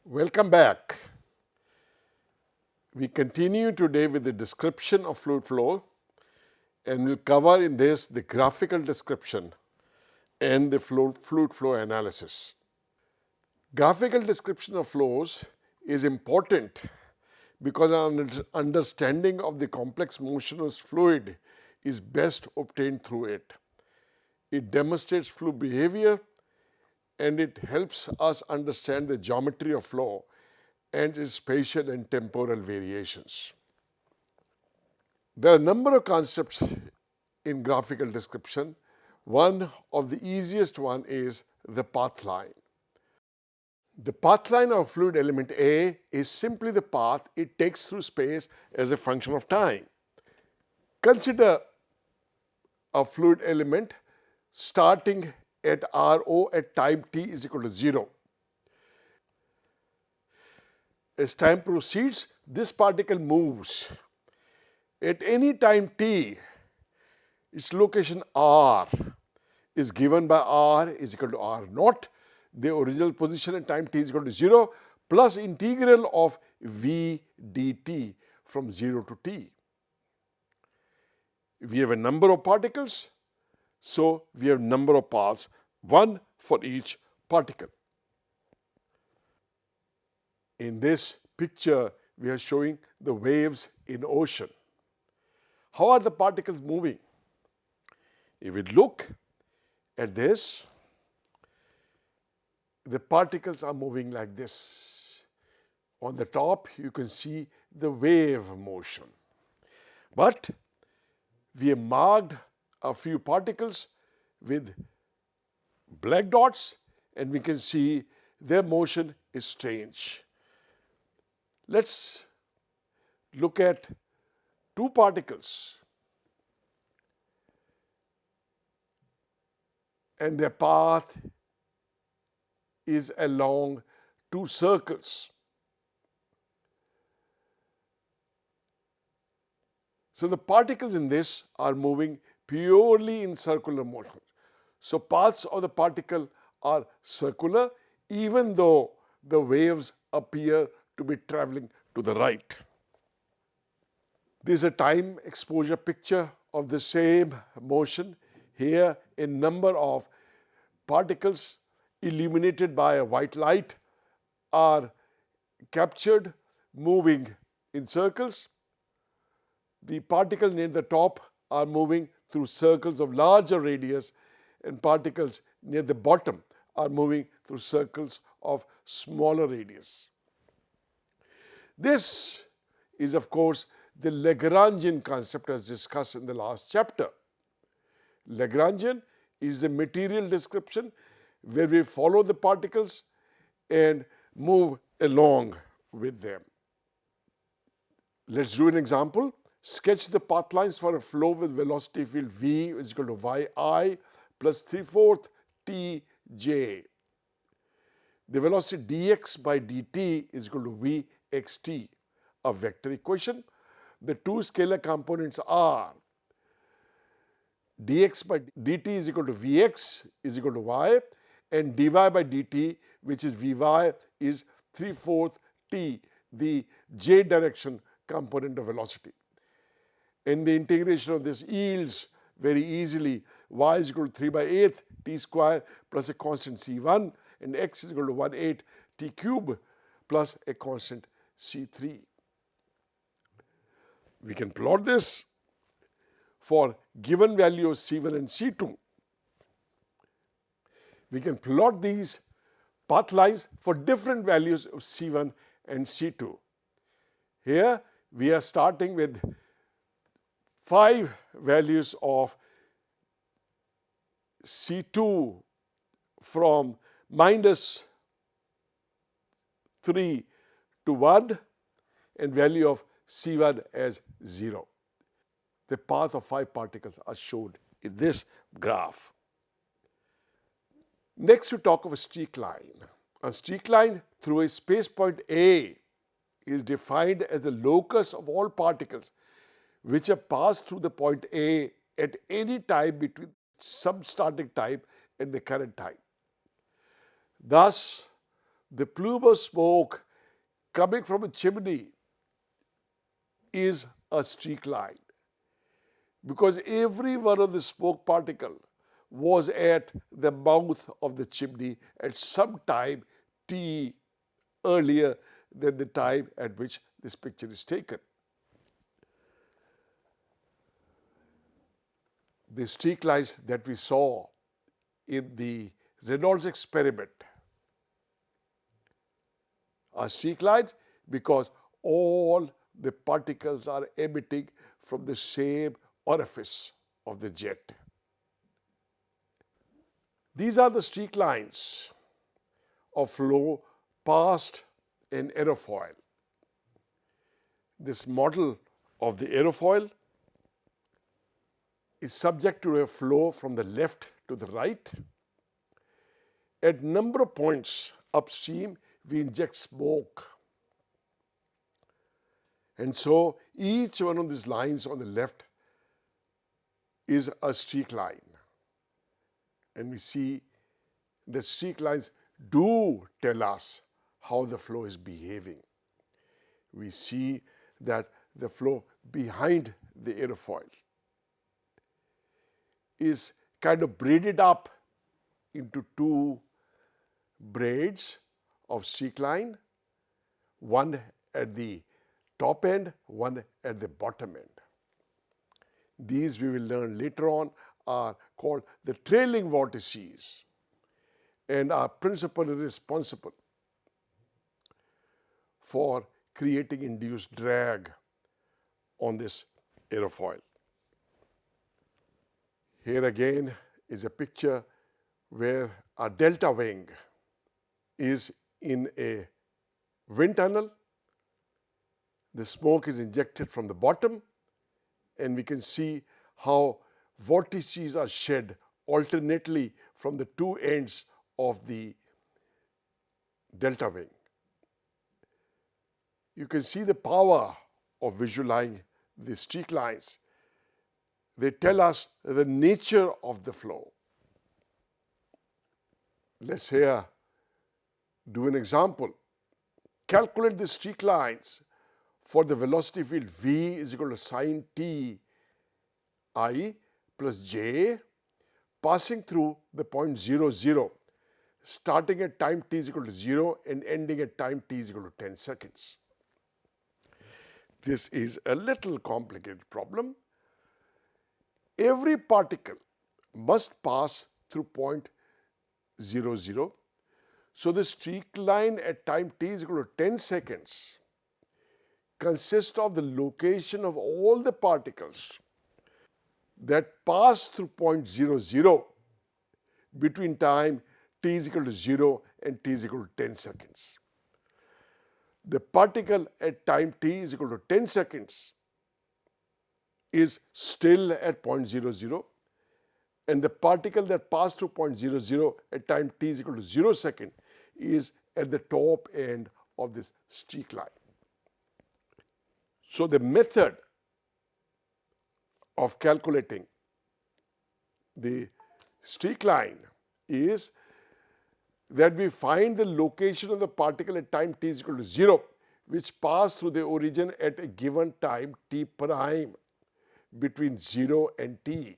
Welcome back. We continue today with the description of fluid flow, and we'll cover in this the graphical description and the fluid flow analysis. Graphical description of flows is important because our understanding of the complex motion of fluid is best obtained through it. It demonstrates fluid behavior and it helps us understand the geometry of flow and its spatial and temporal variations. There are a number of concepts in graphical description. One of the easiest one is the path line. The path line of fluid element A is simply the path it takes through space as a function of time. Consider a fluid element starting at RO at time t is equal to 0. As time proceeds, this particle moves. At any time t, its location R is given by R is equal to R naught. The original position at time t is equal to 0 plus integral of v dt from 0 to t. We have a number of particles, so we have number of paths, one for each particle. In this picture, we are showing the waves in ocean. How are the particles moving? If we look at this, the particles are moving like this. On the top, you can see the wave motion. But we have marked a few particles with black dots, and we can see their motion is strange. Let's look at two particles and their path is along two circles. So the particles in this are moving purely in circular motion. So paths of the particle are circular even though the waves appear to be traveling to the right. This is a time exposure picture of the same motion. Here a number of particles illuminated by a white light are captured moving in circles. The particles near the top are moving through circles of larger radius, and particles near the bottom are moving through circles of smaller radius. This is, of course, the Lagrangian concept as discussed in the last chapter. Lagrangian is the material description where we follow the particles and move along with them. Let's do an example. Sketch the path lines for a flow with velocity field v is equal to yi plus 3/4 tj. The velocity dx by dt is equal to vxt, a vector equation. The two scalar components are dx by dt is equal to vx is equal to y, and dy by dt, which is vy, is 3/4 t, the j direction component of velocity. And the integration of this yields very easily y is equal to 3/8 t square plus a constant c1, and x is equal to 1/8 t cube plus a constant c3. We can plot this for given value of c1 and c2. We can plot these path lines for different values of c1 and c2. Here we are starting with 5 values of c2 from -3 to 1 and value of c1 as 0. The path of 5 particles are shown in this graph. Next we talk of a streak line. A streak line through a space point A is defined as the locus of all particles which have passed through the point A at any time between substarting time and the current time. Thus, The plume of smoke coming from a chimney is a streak line, because every one of the smoke particle was at the mouth of the chimney at some time t earlier than the time at which this picture is taken. The streak lines that we saw in the Reynolds experiment are streak lines because all the particles are emitting from the same orifice of the jet. These are the streak lines of flow past an aerofoil. This model of the aerofoil is subject to a flow from the left to the right. At number of points upstream, we inject smoke. And so each one of these lines on the left is a streak line. And we see the streak lines do tell us how the flow is behaving. We see that the flow behind the aerofoil is kind of braided up into two braids of streak line, one at the top end, one at the bottom end. These we will learn later on are called the trailing vortices and are principally responsible for creating induced drag on this aerofoil. Here again is a picture where a delta wing is in a wind tunnel. The smoke is injected from the bottom, and we can see how vortices are shed alternately from the two ends of the delta wing. You can see the power of visualizing the streak lines. They tell us the nature of the flow. Let's here do an example. Calculate the streak lines for the velocity field V is equal to sine t I plus j passing through the point 0, 0, starting at time t is equal to 0 and ending at time t is equal to 10 seconds. This is a little complicated problem. Every particle must pass through point 0, 0. So the streak line at time t is equal to 10 seconds consists of the location of all the particles that pass through point 0, 0 between time t is equal to 0 and t is equal to 10 seconds. The particle at time t is equal to 10 seconds is still at point 0, 0, and the particle that passed through point 0, 0 at time t is equal to 0 second is at the top end of this streak line. So the method of calculating the streak line is that we find the location of the particle at time t is equal to 0, which pass through the origin at a given time t prime between 0 and t.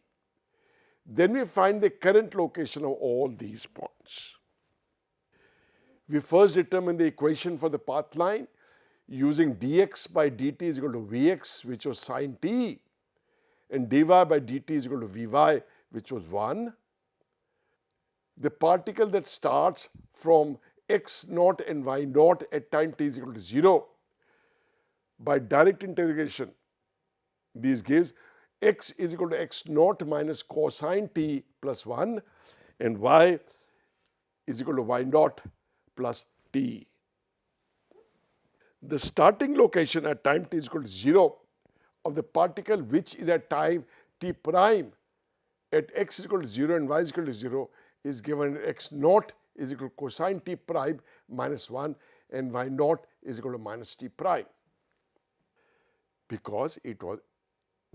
Then we find the current location of all these points. We first determine the equation for the path line using dx by dt is equal to vx, which was sine t, and dy by dt is equal to vy, which was 1. The particle that starts from x naught and y naught at time t is equal to 0, by direct integration, this gives x is equal to x naught minus cosine t plus 1 and y is equal to y naught plus t. The starting location at time t is equal to 0 of the particle which is at time t prime at x is equal to 0 and y is equal to 0 is given x naught is equal to cosine t prime minus 1 and y naught is equal to minus t prime, because it was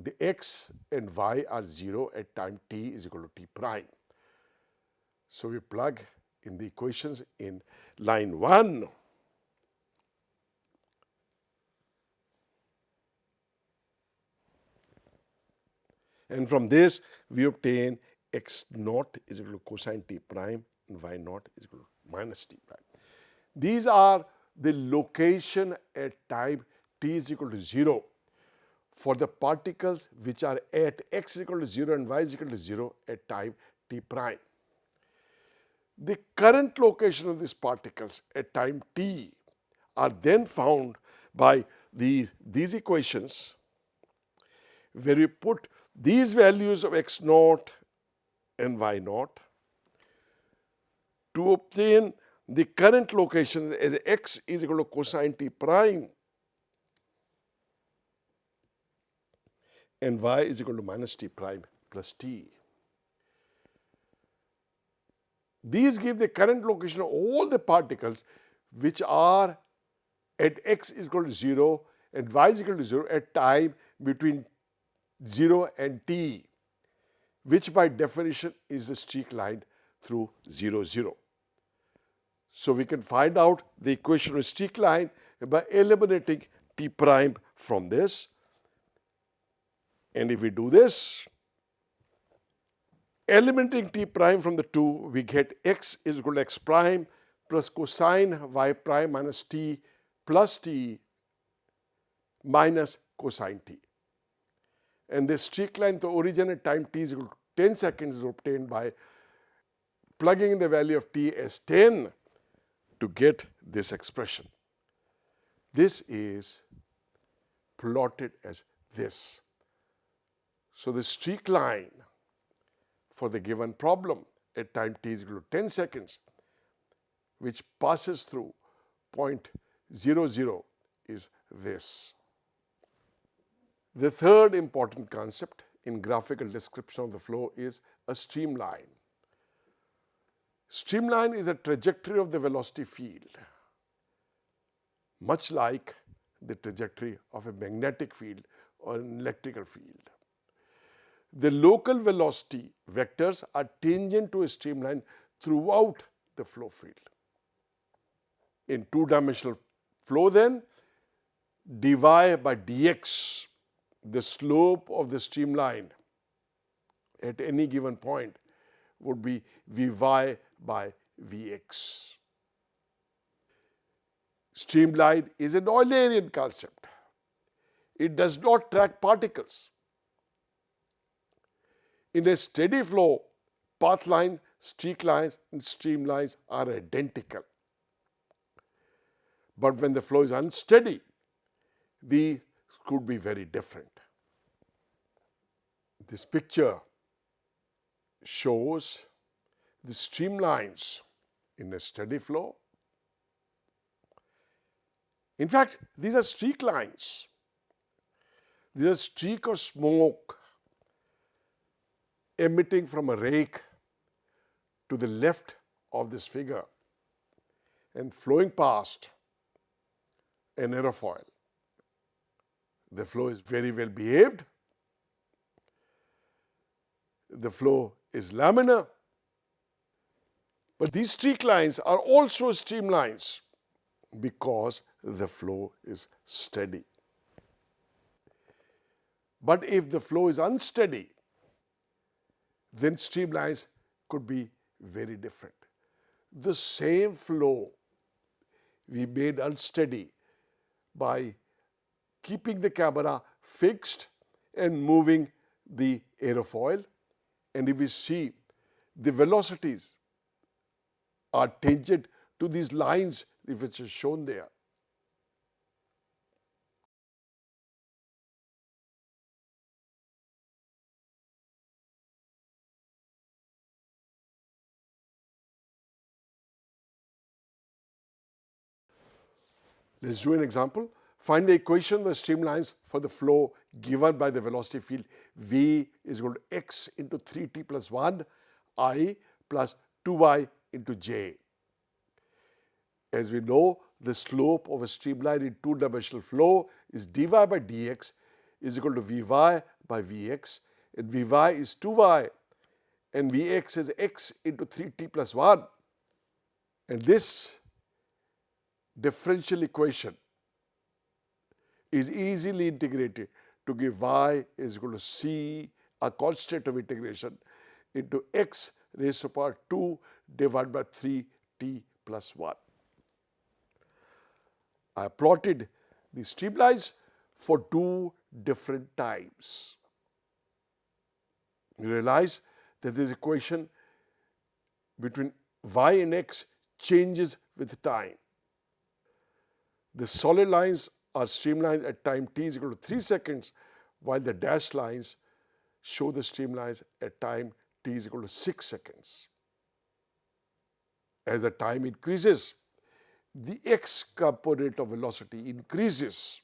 the x and y are 0 at time t is equal to t prime. So we plug in the equations in line 1. And from this we obtain x naught is equal to cosine t prime and y naught is equal to minus t prime. These are the location at time t is equal to 0 for the particles which are at x is equal to 0 and y is equal to 0 at time t prime. The current location of these particles at time t are then found by these equations, where we put these values of x naught and y naught to obtain the current location as x is equal to cosine t prime and y is equal to minus t prime plus t. These give the current location of all the particles which are at x is equal to 0 and y is equal to 0 at time between 0 and t, which by definition is the streak line through 0, 0. So we can find out the equation of streak line by eliminating t prime from this. And if we do this, eliminating t prime from the 2, we get x is equal to x prime plus cosine y prime minus t plus t minus cosine t. And this streak line, the origin at time t is equal to 10 seconds, is obtained by plugging in the value of t as 10 to get this expression. This is plotted as this. So the streak line for the given problem at time t is equal to 10 seconds, which passes through point 0, 0, is this. The third important concept in graphical description of the flow is a streamline. Streamline is a trajectory of the velocity field, much like the trajectory of a magnetic field or an electrical field. The local velocity vectors are tangent to a streamline throughout the flow field. In two-dimensional flow then, dy by dx, the slope of the streamline at any given point would be Vy by Vx. Streamline is an Eulerian concept. It does not track particles. In a steady flow, path line, streak lines and streamlines are identical. But when the flow is unsteady, these could be very different. This picture shows the streamlines in a steady flow. In fact, these are streak lines. These are streak of smoke emitting from a rake to the left of this figure and flowing past an aerofoil. The flow is very well behaved. The flow is laminar. But these streak lines are also streamlines because the flow is steady. But if the flow is unsteady, then streamlines could be very different. The same flow we made unsteady by keeping the camera fixed and moving the aerofoil. And if we see the velocities are tangent to these lines which is shown there. Let's do an example. Find the equation of the streamlines for the flow given by the velocity field V is equal to x into 3t plus 1 I plus 2y into j. As we know, the slope of a streamline in two-dimensional flow is dy by dx is equal to Vy by Vx, and Vy is 2y and Vx is x into 3t plus 1. And this differential equation is easily integrated to give y is equal to c, a constant of integration, into x raised to the power 2 divided by 3t plus 1. I plotted the streamlines for two different times. You realize that this equation between y and x changes with time. The solid lines are streamlines at time t is equal to 3 seconds, while the dashed lines show the streamlines at time t is equal to 6 seconds. As the time increases, the x component of velocity increases,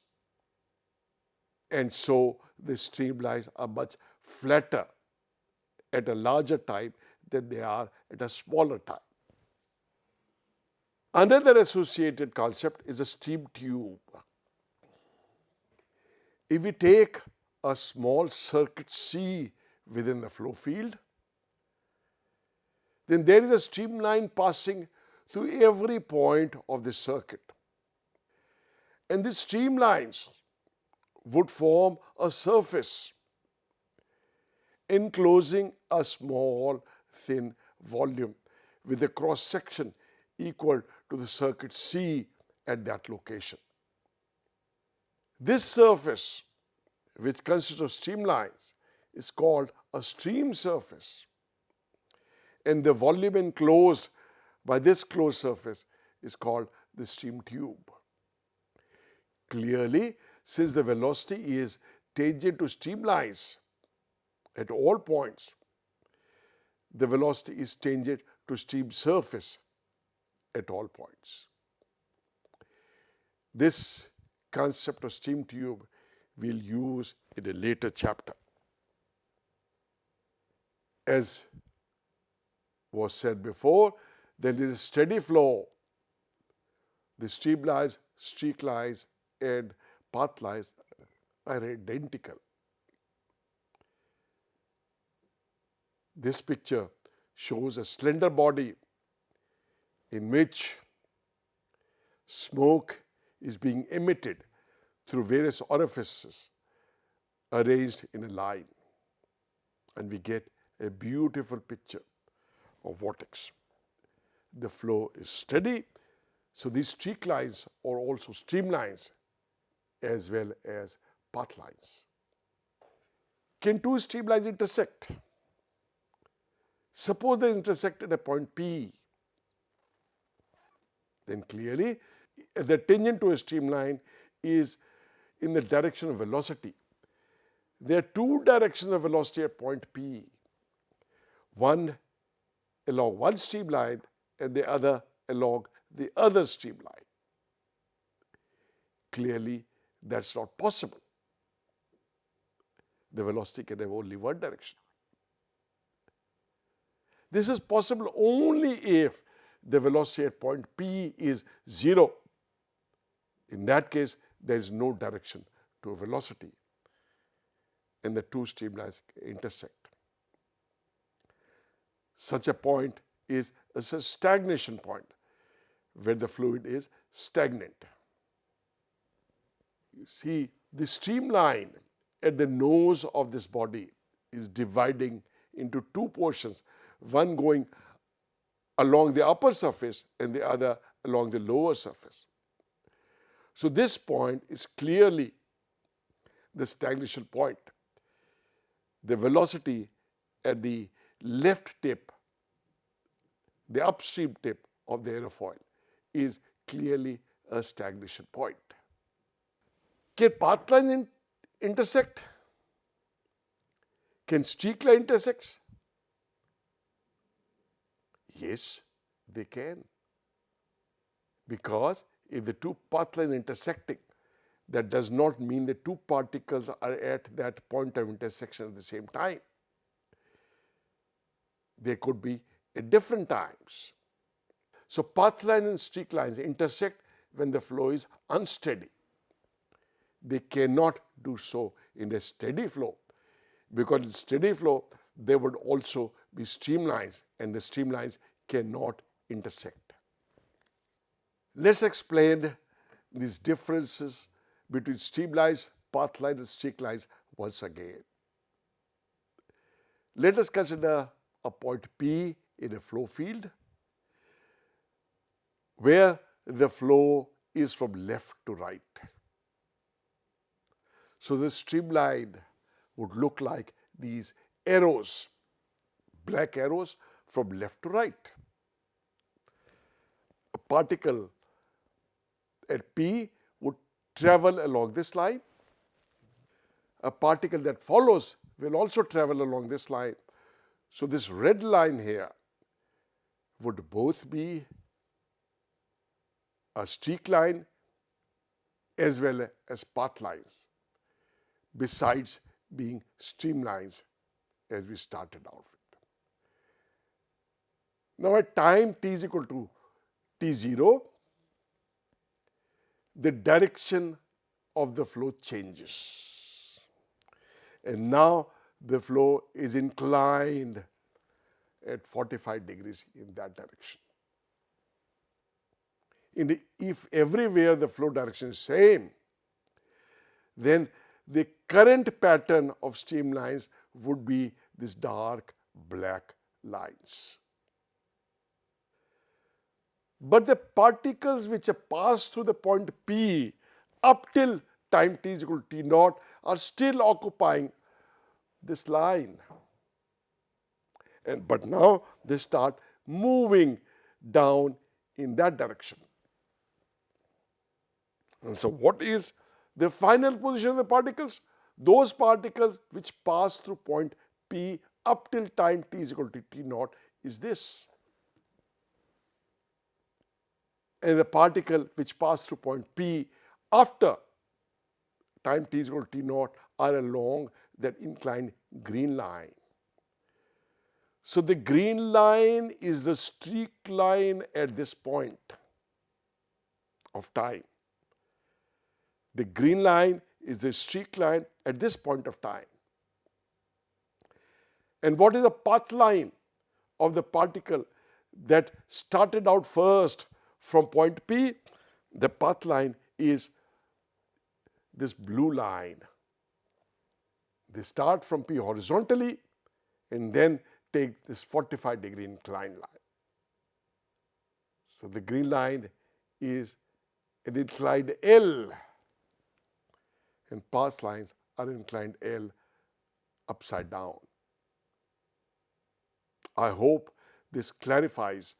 and so the streamlines are much flatter at a larger time than they are at a smaller time. Another associated concept is a stream tube. If we take a small circuit C within the flow field, then there is a streamline passing through every point of the circuit. And these streamlines would form a surface enclosing a small thin volume with a cross section equal to the circuit C at that location. This surface, which consists of streamlines, is called a stream surface, and the volume enclosed by this closed surface is called the stream tube. Clearly, since the velocity is tangent to streamlines at all points, the velocity is tangent to stream surface at all points. This concept of stream tube we'll use in a later chapter. As was said before, there is a steady flow. The streamlines, streaklines, and pathlines are identical. This picture shows a slender body in which smoke is being emitted through various orifices arranged in a line, and we get a beautiful picture of vortex. The flow is steady, so these streaklines are also streamlines as well as pathlines. Can two streamlines intersect? Suppose they intersect at a point P. Then clearly the tangent to a streamline is in the direction of velocity. There are two directions of velocity at point P, one along one streamline and the other along the other streamline. Clearly, that's not possible. The velocity can have only one direction. This is possible only if the velocity at point P is 0. In that case, there is no direction to a velocity, and the two streamlines intersect. Such a point is a stagnation point, where the fluid is stagnant. You see, the streamline at the nose of this body is dividing into two portions, one going along the upper surface and the other along the lower surface. So this point is clearly the stagnation point. The velocity at the left tip, the upstream tip of the aerofoil, is clearly a stagnation point. Can pathlines intersect? Can streakline intersect? Yes, they can. Because if the two pathlines intersecting, that does not mean the two particles are at that point of intersection at the same time. They could be at different times. So pathlines and streaklines intersect when the flow is unsteady. They cannot do so in a steady flow, because in steady flow there would also be streamlines, and the streamlines cannot intersect. Let's explain these differences between streamlines, pathlines, and streaklines once again. Let us consider a point P in a flow field where the flow is from left to right. So the streamline would look like these arrows, black arrows from left to right. A particle at P would travel along this line. A particle that follows will also travel along this line. So this red line here would both be a streak line as well as path lines, besides being streamlines as we started out with. Now at time t is equal to t0, the direction of the flow changes. And now the flow is inclined at 45 degrees in that direction. If everywhere the flow direction is same, then the current pattern of streamlines would be these dark black lines. But the particles which have passed through the point P up till time t is equal to t naught are still occupying this line. But now they start moving down in that direction. And so what is the final position of the particles? Those particles which pass through point P up till time t is equal to t naught is this. And the particle which pass through point P after time t is equal to t naught are along that inclined green line. So the green line is the streak line at this point of time. The green line is the streak line at this point of time. And what is the path line of the particle that started out first from point P? The path line is this blue line. They start from P horizontally and then take this 45-degree inclined line. So the green line is an inclined L, and path lines are inclined L upside down. I hope this clarifies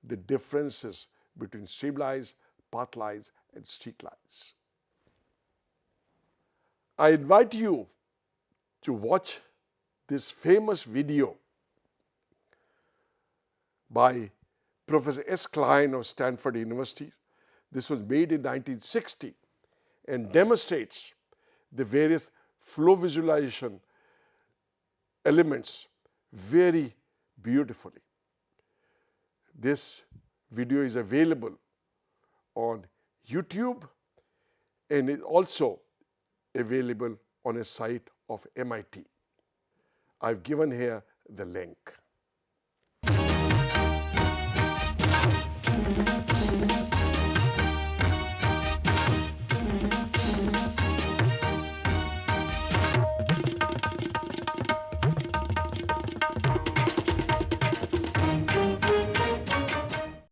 the differences between streamlines, path lines, and streak lines. I invite you to watch this famous video by Professor S. Klein of Stanford University. This was made in 1960 and demonstrates the various flow visualization elements very beautifully. This video is available on YouTube and is also available on a site of MIT. I've given here the link.